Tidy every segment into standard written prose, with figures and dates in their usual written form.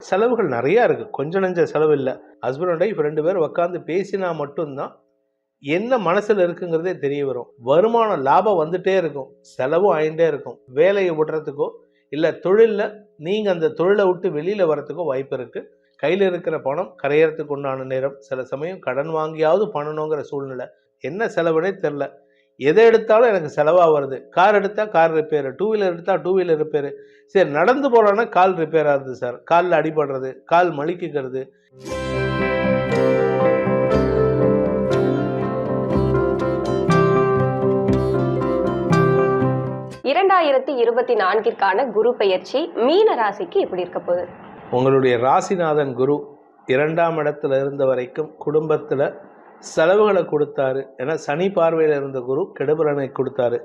செலவுகள் நிறையா இருக்குது, கொஞ்சம் நெஞ்ச செலவு இல்லை. ஹஸ்பண்ட் அண்ட் ஒய்ஃப் 2 பேரும் உட்காந்து பேசினா மட்டும்தான் என்ன மனசில் இருக்குங்கிறதே தெரிய வரும். வருமானம் லாபம் வந்துட்டே இருக்கும், செலவும் ஆயிட்டே இருக்கும். வேலையை விடுறதுக்கோ இல்லை தொழிலில் நீங்கள் அந்த தொழிலை விட்டு வெளியில் வரத்துக்கோ வாய்ப்பு இருக்குது. கையில் இருக்கிற பணம் கரையறதுக்கு உண்டான நேரம். சில சமயம் கடன் வாங்கியாவது பண்ணணுங்கிற சூழ்நிலை. என்ன செலவுனே தெரில. எதை எடுத்தாலும் எனக்கு செலவாக வருது. கார் எடுத்தால் கார் ரிப்பேரு, 2 வீலர் எடுத்தால் 2 வீலர் ரிப்பேரு. சரி, நடந்து போகலான்னா கால் ரிப்பேர் ஆகுது சார், காலில் அடிபடுறது, கால் மலிக்குகிறது. குரு பெயர்ச்சி மீன ராசிக்கு எப்படி இருக்க போகுது? உங்களுடைய ராசிநாதன் குரு 2ஆம் இடத்துல இருந்த வரைக்கும் குடும்பத்தில் செலவுகளை கொடுத்தாரு. ஏன்னா சனி பார்வையில் இருந்த குரு கெடுபலனை கொடுத்தாரு.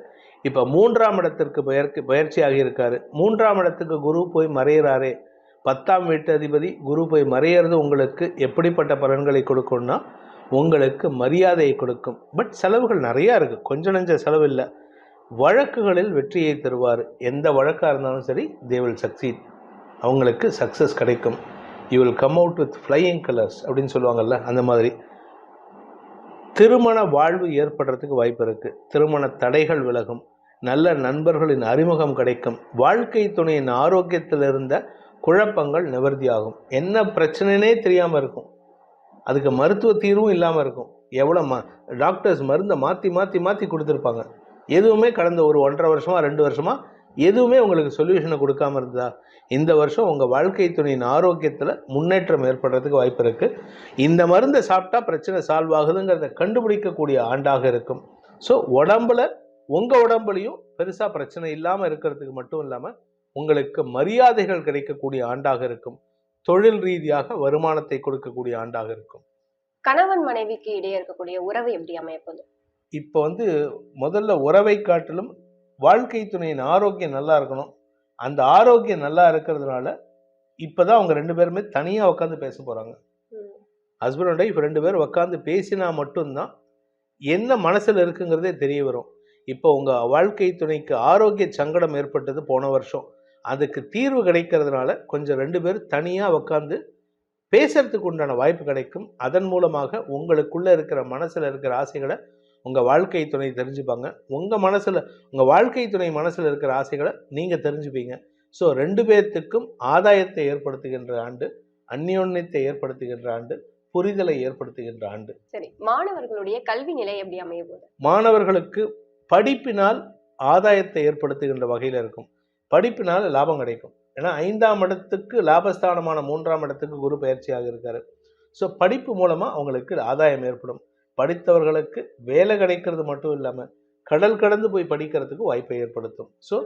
இப்போ 3ஆம் இடத்திற்கு பயிற்சி ஆகியிருக்காரு. 3ஆம் இடத்துக்கு குரு போய் மறையிறாரே, 10ஆம் வீட்டு அதிபதி குரு போய் மறையிறது உங்களுக்கு எப்படிப்பட்ட பலன்களை கொடுக்கும்னா, உங்களுக்கு மரியாதையை கொடுக்கும். பட் செலவுகள் நிறையா இருக்குது, கொஞ்சம் நெஞ்ச செலவு இல்லை. வழக்குகளில் வெற்றியை தருவார். எந்த வழக்காக இருந்தாலும் சரி, தே வில் சக்சீட். அவங்களுக்கு சக்ஸஸ் கிடைக்கும். You will come out with flying colours அப்படின்னு சொல்லுவாங்கள்ல, அந்த மாதிரி. திருமண வாழ்வு ஏற்படுறதுக்கு வாய்ப்பு இருக்குது. திருமண தடைகள் விலகும். நல்ல நண்பர்களின் அறிமுகம் கிடைக்கும். வாழ்க்கை துணையின் ஆரோக்கியத்தில் இருந்த குழப்பங்கள் நிவர்த்தியாகும். என்ன பிரச்சனைனே தெரியாமல் இருக்கும், அதுக்கு மருத்துவ தீர்வும் இல்லாமல் இருக்கும். எவ்வளோ டாக்டர்ஸ் மருந்தை மாற்றி மாற்றி மாற்றி கொடுத்துருப்பாங்க. எதுவுமே கடந்த ஒரு 1.5 வருஷமாக 2 வருஷமாக எதுவுமே உங்களுக்கு சொல்யூஷனை கொடுக்காமல் இருந்ததா? இந்த வருஷம் உங்கள் வாழ்க்கை துணையின் ஆரோக்கியத்தில் முன்னேற்றம் ஏற்படுறதுக்கு வாய்ப்பு இருக்குது. இந்த மருந்தை சாப்பிட்டா பிரச்சனை சால்வ் ஆகுதுங்கிறத கண்டுபிடிக்கக்கூடிய ஆண்டாக இருக்கும். ஸோ உங்கள் உடம்புலையும் பெருசாக பிரச்சனை இல்லாமல் இருக்கிறதுக்கு மட்டும் இல்லாமல் உங்களுக்கு மரியாதைகள் கிடைக்கக்கூடிய ஆண்டாக இருக்கும். தொழில் ரீதியாக வருமானத்தை கொடுக்கக்கூடிய ஆண்டாக இருக்கும். கணவன் மனைவிக்கு இடையே இருக்கக்கூடிய உறவு எப்படி அமையப்போகுது? இப்போ முதல்ல உறவை காட்டிலும் வாழ்க்கை துணையின் ஆரோக்கியம் நல்லா இருக்கணும். அந்த ஆரோக்கியம் நல்லா இருக்கிறதுனால இப்போ தான் அவங்க 2 பேருமே தனியாக உட்காந்து பேச போகிறாங்க. ஹஸ்பண்ட் அண்ட் ஒய்ஃப் 2 பேரும் உட்காந்து பேசினா மட்டும்தான் என்ன மனசில் இருக்குங்கிறதே தெரிய வரும். இப்போ உங்கள் வாழ்க்கை துணைக்கு ஆரோக்கிய சங்கடம் ஏற்பட்டது போன வருஷம், அதுக்கு தீர்வு கிடைக்கிறதுனால கொஞ்சம் 2 பேரும் தனியாக உட்காந்து பேசுறதுக்கு உண்டான வாய்ப்பு கிடைக்கும். அதன் மூலமாக உங்களுக்குள்ளே இருக்கிற மனசில் இருக்கிற ஆசைகளை உங்கள் வாழ்க்கை துணை தெரிஞ்சுப்பாங்க. உங்கள் வாழ்க்கை துணை மனசில் இருக்கிற ஆசைகளை நீங்கள் தெரிஞ்சுப்பீங்க. ஸோ 2 பேர்த்துக்கும் ஆதாயத்தை ஏற்படுத்துகின்ற ஆண்டு, அந்யோன்யத்தை ஏற்படுத்துகின்ற ஆண்டு, புரிதலை ஏற்படுத்துகின்ற ஆண்டு. சரி, மாணவர்களுடைய கல்வி நிலை எப்படி அமைய போகுது? மாணவர்களுக்கு படிப்பினால் ஆதாயத்தை ஏற்படுத்துகின்ற வகையில் இருக்கும். படிப்பினால் லாபம் கிடைக்கும். ஏன்னா 5ஆம் இடத்துக்கு லாபஸ்தானமான 3ஆம் இடத்துக்கு குரு பயிற்சியாக இருக்காரு. ஸோ படிப்பு மூலமாக அவங்களுக்கு ஆதாயம் ஏற்படும். படித்தவர்களுக்கு வேலை கிடைக்கிறது மட்டும் இல்லாமல் கடல் கடந்து போய் படிக்கிறதுக்கு வாய்ப்பை ஏற்படுத்தும். ஸோ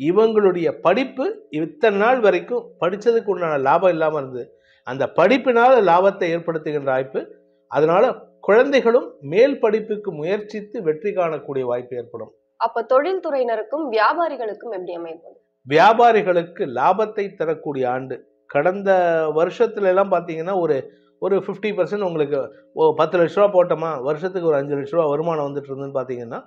இவங்களுடைய படிப்பு இத்தனை நாள் வரைக்கும் படித்ததுக்கு உண்டான லாபம் இல்லாமல் இருந்தது, அந்த படிப்பினால் லாபத்தை ஏற்படுத்துகின்ற வாய்ப்பு. அதனால குழந்தைகளும் மேல் படிப்புக்கு முயற்சித்து வெற்றி காணக்கூடிய வாய்ப்பு ஏற்படும். அப்போ தொழில்துறையினருக்கும் வியாபாரிகளுக்கும் எப்படி அமைப்பது? வியாபாரிகளுக்கு லாபத்தை தரக்கூடிய ஆண்டு. கடந்த வருஷத்துல எல்லாம் பார்த்தீங்கன்னா ஒரு 50% உங்களுக்கு 10 லட்ச ரூபா போட்டோமா, வருஷத்துக்கு ஒரு 5 லட்ச ரூபா வருமானம் வந்துட்டு இருந்துன்னு பார்த்தீங்கன்னா,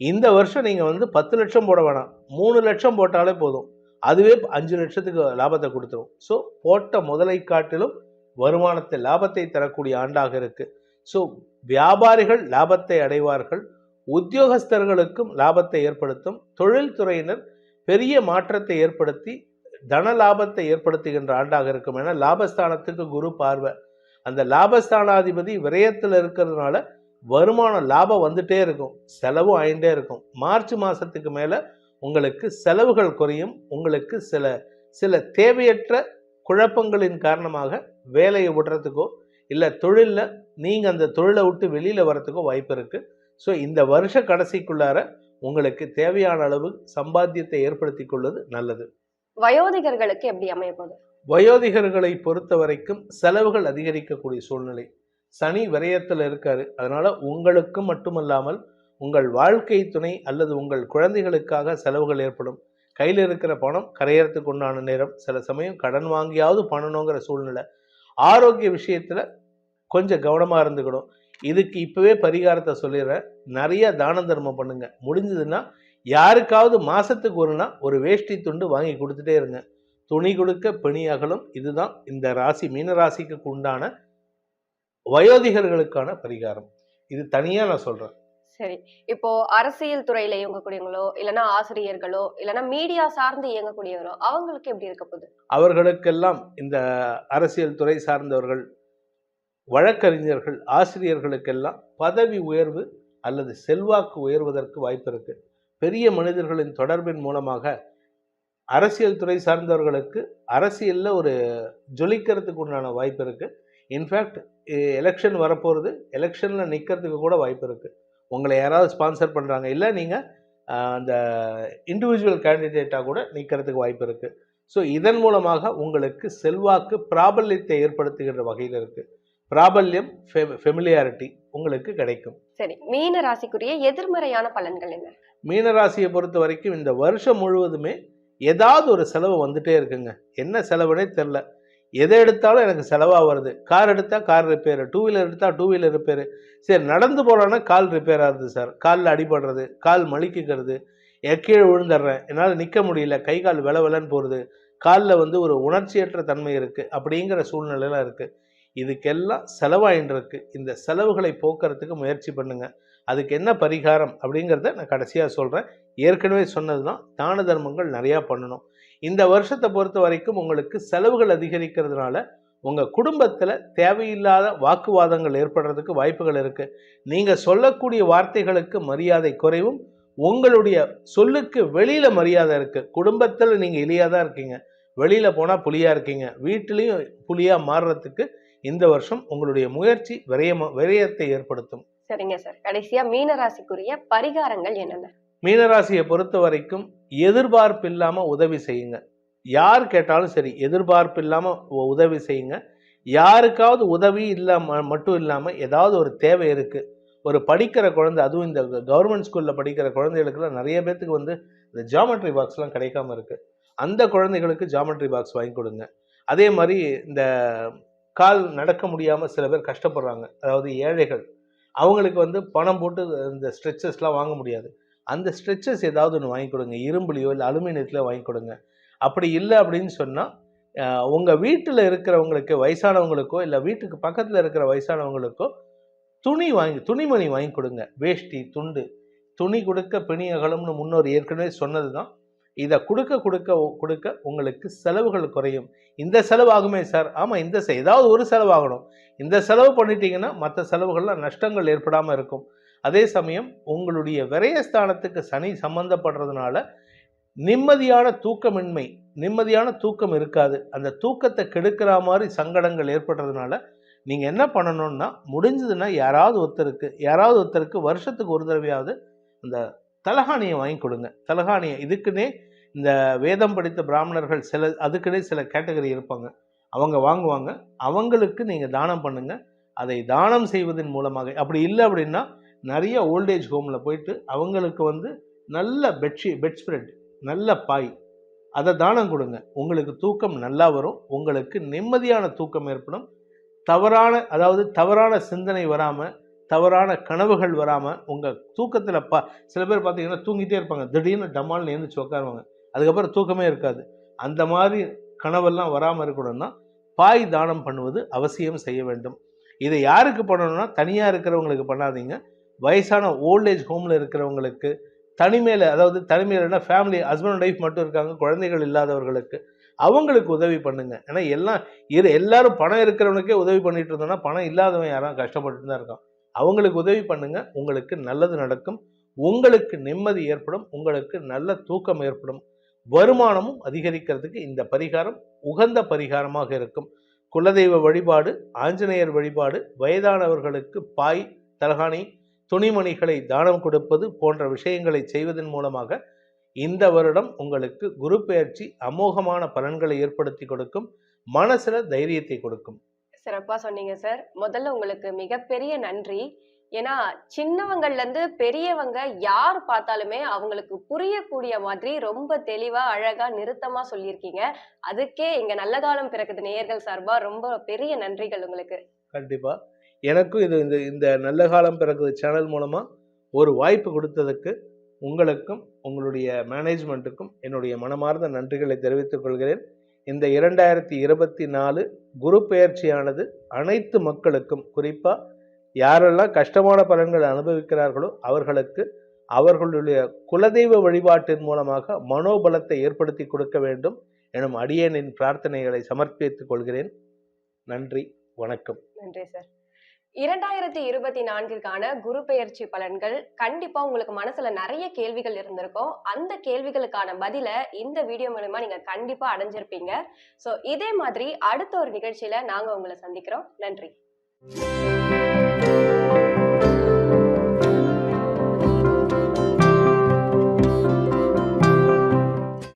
இந்த வருஷம் நீங்கள் 10 லட்சம் போட வேணாம், 3 லட்சம் போட்டாலே போதும், அதுவே 5 லட்சத்துக்கு லாபத்தை கொடுத்துரும். ஸோ போட்ட முதலை காட்டிலும் வருமானத்தை லாபத்தை தரக்கூடிய ஆண்டாக இருக்குது. ஸோ வியாபாரிகள் லாபத்தை அடைவார்கள். உத்தியோகஸ்தர்களுக்கும் லாபத்தை ஏற்படுத்தும். தொழில்துறையினர் பெரிய மாற்றத்தை ஏற்படுத்தி தன லாபத்தை ஏற்படுத்துகின்ற ஆண்டாக இருக்கும். ஏன்னா லாபஸ்தானத்துக்கு குரு பார்வை. அந்த லாபஸ்தானாதிபதி விரயத்தில் இருக்கிறதுனால வருமானம் லாபம் வந்துட்டே இருக்கும், செலவும் ஆயிட்டே இருக்கும். மார்ச் மாதத்துக்கு மேலே உங்களுக்கு செலவுகள் குறையும். உங்களுக்கு சில தேவையற்ற குழப்பங்களின் காரணமாக வேலையை விடுறதுக்கோ இல்லை தொழிலில் நீங்கள் அந்த தொழிலை விட்டு வெளியில் வரத்துக்கோ வாய்ப்பு இருக்குது. ஸோ இந்த வருஷ கடைசிக்குள்ளார உங்களுக்கு தேவையான அளவு சம்பாத்தியத்தை ஏற்படுத்தி கொள்வது நல்லது. வயோதிகர்களுக்கு எப்படி அமையப்போகுது? வயோதிகர்களை பொறுத்த வரைக்கும் செலவுகள் அதிகரிக்கக்கூடிய சூழ்நிலை. சனி விரயத்தில் இருக்காரு. அதனால உங்களுக்கு மட்டுமல்லாமல் உங்கள் வாழ்க்கை துணை அல்லது உங்கள் குழந்தைகளுக்காக செலவுகள் ஏற்படும். கையில் இருக்கிற பணம் கரையறதுக்கு உண்டான நேரம். சில சமயம் கடன் வாங்கியாவது பண்ணணுங்கிற சூழ்நிலை. ஆரோக்கிய விஷயத்துல கொஞ்சம் கவனமா இருந்துக்கணும். இதுக்கு இப்பவே பரிகாரத்தை சொல்லிடுறேன். நிறைய தான தர்மம் பண்ணுங்க. முடிஞ்சதுன்னா யாருக்காவது மாசத்துக்கு ஒரு வேஷ்டி துண்டு வாங்கி கொடுத்துட்டே இருங்க. துணி கொடுக்க பிணி அகலும். இதுதான் இந்த ராசி மீன ராசிக்கு உண்டான வயோதிகர்களுக்கான பரிகாரம். இது தனியா நான் சொல்றேன். சரி. இப்போ அரசியல் துறையில இயங்கக்கூடியவங்களோ, இல்லன்னா ஆசிரியர்களோ, இல்லன்னா மீடியா சார்ந்து இயங்கக்கூடியவரோ, அவங்களுக்கு எப்படி இருக்க போகுது? அவர்களுக்கெல்லாம் இந்த அரசியல் துறை சார்ந்தவர்கள், வழக்கறிஞர்கள், ஆசிரியர்களுக்கெல்லாம் பதவி உயர்வு அல்லது செல்வாக்கு உயர்வதற்கு வாய்ப்பு இருக்கு. பெரிய மனிதர்களின் தொடர்பின் மூலமாக அரசியல் துறை சார்ந்தவர்களுக்கு அரசியல்ல ஒரு ஜொலிக்கிறதுக்கு உண்டான வாய்ப்பு இருக்கு. இன்ஃபேக்ட் எலெக்ஷன் வரப்போகிறது, எலெக்ஷனில் நிற்கிறதுக்கு கூட வாய்ப்பு இருக்குது. உங்களை யாராவது ஸ்பான்சர் பண்ணுறாங்க, இல்லை நீங்கள் அந்த இண்டிவிஜுவல் கேண்டிடேட்டாக கூட நிற்கிறதுக்கு வாய்ப்பு இருக்குது. ஸோ இதன் மூலமாக உங்களுக்கு செல்வாக்கு பிராபல்யத்தை ஏற்படுத்துகின்ற வகையில் இருக்குது. பிராபல்யம், ஃபெமிலியாரிட்டி உங்களுக்கு கிடைக்கும். சரி, மீன ராசிக்குரிய எதிர்மறையான பலன்கள் என்ன? மீன ராசியை பொறுத்த வரைக்கும் இந்த வருஷம் முழுவதுமே ஏதாவது ஒரு செலவு வந்துட்டே இருக்குங்க. என்ன செலவுனே தெரில. எதை எடுத்தாலும் எனக்கு செலவாக வருது. கார் எடுத்தால் கார் ரிப்பேரு, டூ வீலர் எடுத்தால் டூ வீலர் ரிப்பேரு. சரி, நடந்து போகலான்னா கால் ரிப்பேர் ஆகுது சார், காலில் அடிபடுறது, கால் மலிக்குகிறது, கீழே விழுந்துடுறேன், என்னால் நிற்க முடியல, கை கால் வெலன்னு போகிறது, காலில் ஒரு உணர்ச்சியற்ற தன்மை இருக்குது, அப்படிங்கிற சூழ்நிலைலாம் இருக்குது. இதுக்கெல்லாம் செலவாயின்னு இருக்கு. இந்த செலவுகளை போக்குறதுக்கு முயற்சி பண்ணுங்கள். அதுக்கு என்ன பரிகாரம் அப்படிங்கிறத நான் கடைசியாக சொல்கிறேன். ஏற்கனவே சொன்னது தான், தான தர்மங்கள் நிறையா பண்ணணும். இந்த வருஷத்தை பொறுத்த வரைக்கும் உங்களுக்கு செலவுகள் அதிகரிக்கிறதுனால உங்கள் குடும்பத்தில் தேவையில்லாத வாக்குவாதங்கள் ஏற்படுறதுக்கு வாய்ப்புகள் இருக்குது. நீங்கள் சொல்லக்கூடிய வார்த்தைகளுக்கு மரியாதை குறைவும், உங்களுடைய சொல்லுக்கு வெளியில் மரியாதை இருக்குது. குடும்பத்தில் நீங்கள் இலியாக தான் இருக்கீங்க, வெளியில் போனால் புலியாக இருக்கீங்க. வீட்டிலையும் புலியாக மாறுறதுக்கு இந்த வருஷம் உங்களுடைய முயற்சி விரயத்தை ஏற்படுத்தும். சரிங்க சார். கடைசியா மீனராசிக்குரிய பரிகாரங்கள் என்னென்ன? மீனராசியை பொறுத்த வரைக்கும் எதிர்பார்ப்பு இல்லாமல் உதவி செய்யுங்க. யார் கேட்டாலும் சரி, எதிர்பார்ப்பு இல்லாமல் உதவி செய்யுங்க. யாருக்காவது உதவி மட்டும் இல்லாமல் ஏதாவது ஒரு தேவை இருக்குது, ஒரு படிக்கிற குழந்தை, அதுவும் இந்த கவர்மெண்ட் ஸ்கூலில் படிக்கிற குழந்தைகளுக்குலாம் நிறைய பேர்த்துக்கு இந்த ஜாமெட்ரி பாக்ஸ்லாம் கிடைக்காம இருக்குது. அந்த குழந்தைகளுக்கு ஜாமெட்ரி பாக்ஸ் வாங்கி கொடுங்க. அதே மாதிரி இந்த கால் நடக்க முடியாமல் சில பேர் கஷ்டப்படுறாங்க, அதாவது ஏழைகள், அவங்களுக்கு பணம் போட்டு இந்த ஸ்ட்ரெச்சஸ்லாம் வாங்க முடியாது. அந்த ஸ்ட்ரெச்சஸ் ஏதாவது ஒன்று வாங்கி கொடுங்க. இரும்புலையோ இல்லை அலுமினியத்தில் வாங்கி கொடுங்க. அப்படி இல்லை அப்படின்னு சொன்னால் உங்கள் வீட்டில் இருக்கிறவங்களுக்கு, வயசானவங்களுக்கோ இல்லை வீட்டுக்கு பக்கத்தில் இருக்கிற வயசானவங்களுக்கோ துணிமணி வாங்கி கொடுங்க. வேஷ்டி, துண்டு, துணி கொடுக்க பிணி அகலும்னு முன்னோர் ஏற்கனவே சொன்னது தான். இதை கொடுக்க கொடுக்க கொடுக்க உங்களுக்கு செலவுகள் குறையும். இந்த செலவாகுமே சார், ஆமாம், இந்த ஏதாவது ஒரு செலவாகணும். இந்த செலவு பண்ணிட்டீங்கன்னா மற்ற செலவுகள்லாம் நஷ்டங்கள் ஏற்படாமல் இருக்கும். அதே சமயம் உங்களுடைய விரயஸ்தானத்துக்கு சனி சம்பந்தப்படுறதுனால நிம்மதியான தூக்கம் இருக்காது. அந்த தூக்கத்தை கெடுக்கிற மாதிரி சங்கடங்கள் ஏற்படுறதுனால நீங்கள் என்ன பண்ணணும்னா, முடிஞ்சதுன்னா யாராவது ஒருத்தருக்கு வருஷத்துக்கு ஒரு தடவையாவது அந்த தலகாணியை வாங்கி கொடுங்க. தலகாணியை இதுக்குன்னே இந்த வேதம் படித்த பிராமணர்கள் அதுக்குன்னே சில கேட்டகரி இருப்பாங்க, அவங்க வாங்குவாங்க. அவங்களுக்கு நீங்கள் தானம் பண்ணுங்க. அதை தானம் செய்வதன் மூலமாக, அப்படி இல்லை அப்படின்னா நிறைய ஓல்டேஜ் ஹோமில் போயிட்டு அவங்களுக்கு நல்ல பெட் ஸ்ப்ரெட், நல்ல பாய், அதை தானம் கொடுங்க. உங்களுக்கு தூக்கம் நல்லா வரும். உங்களுக்கு நிம்மதியான தூக்கம் ஏற்படும். தவறான சிந்தனை வராமல், தவறான கனவுகள் வராமல், உங்கள் தூக்கத்தில் சில பேர் பார்த்தீங்கன்னா தூங்கிட்டே இருப்பாங்க, திடீர்னு டமால்னு எழுந்துச்சு உட்காருவாங்க, அதுக்கப்புறம் தூக்கமே இருக்காது. அந்த மாதிரி கனவெல்லாம் வராமல் இருக்கணும்னா பாய் தானம் பண்ணுவது அவசியம் செய்ய வேண்டும். இதை யாருக்கு பண்ணணும்னா, தனியாக இருக்கிறவங்களுக்கு பண்ணாதீங்க. வயசான ஓல்டேஜ் ஹோமில் இருக்கிறவங்களுக்கு, தனிமையில்னா ஃபேமிலி, ஹஸ்பண்ட் அண்ட் ஒய்ஃப் மட்டும் இருக்காங்க, குழந்தைகள் இல்லாதவர்களுக்கு, அவங்களுக்கு உதவி பண்ணுங்க. ஏன்னா எல்லாரும் பணம் இருக்கிறவனுக்கே உதவி பண்ணிட்டு இருந்தோம்னா பணம் இல்லாதவன் யாரும் கஷ்டப்பட்டு தான் இருக்கான். அவங்களுக்கு உதவி பண்ணுங்க. உங்களுக்கு நல்லது நடக்கும். உங்களுக்கு நிம்மதி ஏற்படும். உங்களுக்கு நல்ல தூக்கம் ஏற்படும். வருமானமும் அதிகரிக்கிறதுக்கு இந்த பரிகாரம் உகந்த பரிகாரமாக இருக்கும். குலதெய்வ வழிபாடு, ஆஞ்சநேயர் வழிபாடு, வயதானவர்களுக்கு பாய், தலகாணி, துணிமணிகளை தானம் கொடுப்பது போன்ற விஷயங்களை செய்வதன் மூலமாக இந்த வருடம் உங்களுக்கு குரு பெயர்ச்சி அமோகமான பலன்களை ஏற்படுத்தி கொடுக்கும். மனசுல தைரியத்தை கொடுக்கும். சிறப்பா சொன்னீங்க சார். முதல்ல உங்களுக்கு மிகப்பெரிய நன்றி. ஏன்னா சின்னவங்கள்ல இருந்து பெரியவங்க யார் பார்த்தாலுமே அவங்களுக்கு புரியக்கூடிய மாதிரி ரொம்ப தெளிவா, அழகா, நிறுத்தமா சொல்லியிருக்கீங்க. அதுக்கே இங்க நல்ல காலம் பிறக்குது நேயர்கள் சார்பா ரொம்ப பெரிய நன்றிகள் உங்களுக்கு. கண்டிப்பா. எனக்கும் இந்த நல்ல காலம் பிறக்குது சேனல் மூலமா ஒரு வாய்ப்பு கொடுத்ததுக்கு உங்களுக்கும் உங்களுடைய மேனேஜ்மெண்ட்டுக்கும் என்னுடைய மனமார்ந்த நன்றிகளை தெரிவித்துக் கொள்கிறேன். இந்த 2024 குரு பெயர்ச்சியானது அனைத்து மக்களுக்கும், குறிப்பாக யாரெல்லாம் கஷ்டமான பலன்களை அனுபவிக்கிறார்களோ அவர்களுக்கு அவர்களுடைய குலதெய்வ வழிபாட்டின் மூலமாக மனோபலத்தை ஏற்படுத்தி கொடுக்க வேண்டும் எனும் அடியேனின் பிரார்த்தனைகளை சமர்ப்பித்துக் கொள்கிறேன். நன்றி, வணக்கம். நன்றி சார். 2024க்கான குரு பெயர்ச்சி பலன்கள் கண்டிப்பா உங்களுக்கு மனசுல நிறைய கேள்விகள் இருந்திருக்கும். அந்த கேள்விகளுக்கான பதில இந்த வீடியோ மூலமா நீங்க கண்டிப்பா அடைஞ்சிருப்பீங்க. சோ இதே மாதிரி அடுத்த ஒரு நிகழ்ச்சியில நாங்க உங்களை சந்திக்கிறோம். நன்றி.